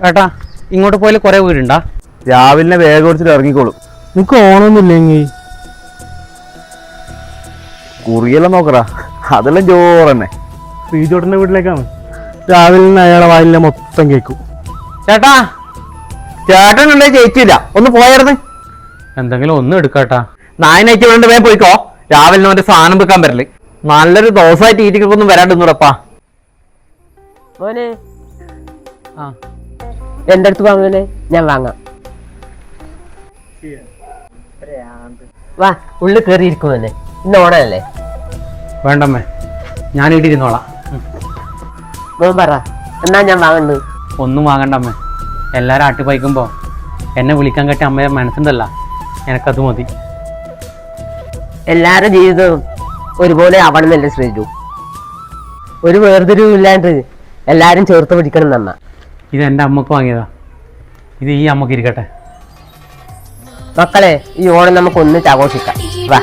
ഏട്ടാ ഇങ്ങോട്ട് പോയാൽ കുറെ വീടുണ്ടാ? രാവിലെ വേഗം കൊടുത്തിട്ട് ഇറങ്ങിക്കോളും. നിനക്ക് ഓണമൊന്നുമില്ലെങ്കിൽ കുറിയെല്ലാം നോക്കറാ, അതെല്ലാം ജോറ് തന്നെ. ശ്രീജോട്ടന്റെ വീട്ടിലേക്കാണ്. രാവിലെ നിന്ന് അയാളെ വായിലെ മൊത്തം കേൾക്കും. ചേട്ടാ ചേട്ടനുണ്ടെ ചേച്ചിയില്ല, ഒന്ന് പോയായിരുന്നു. എന്തെങ്കിലും ഒന്നും എടുക്കാട്ടാ. നായനയച്ചു വേണ്ട വേഗം പോയിക്കോ. രാവിലെ അവന്റെ സാധനം വെക്കാൻ വരല്. നല്ലൊരു ദിവസമായിട്ട് ഈറ്റിക്കൊന്നും വരാണ്ടിന്നൂടപ്പാ. മോനെ ആ എന്റെ അടുത്ത് വാങ്ങുന്നേ, ഞാൻ വാങ്ങാം. വാ, ഉള്ളിൽ കയറിയിരിക്കും മോനെ, ഇന്ന് ഓണല്ലേ. വേണ്ടമ്മേ, ഞാൻ ഇടിയിരുന്നോളാം. മോൻ പറ, എന്നാ ഞാൻ വാങ്ങുന്നത്. ഒന്നും വാങ്ങണ്ടമ്മേ. എല്ലാവരും ആട്ടിപ്പയക്കുമ്പോൾ എന്നെ വിളിക്കാൻ കെട്ടി അമ്മയെ മനസ്സുണ്ടല്ല, എനക്കത് മതി. എല്ലാരുടെ ജീവിതവും ഒരുപോലെ ആവണമെന്നല്ലേ ശ്രീജു. ഒരു വേർതിരിവില്ലാണ്ട് എല്ലാരും ചേർത്ത് പിടിക്കണം നമ്മ. ഇത് എൻ്റെ അമ്മക്ക് വാങ്ങിയതാ, ഇത് ഈ അമ്മക്ക് ഇരിക്കട്ടെ. മക്കളെ, ഈ ഓണം നമുക്ക് ഒന്നിച്ച് ആഘോഷിക്കാം. വാ.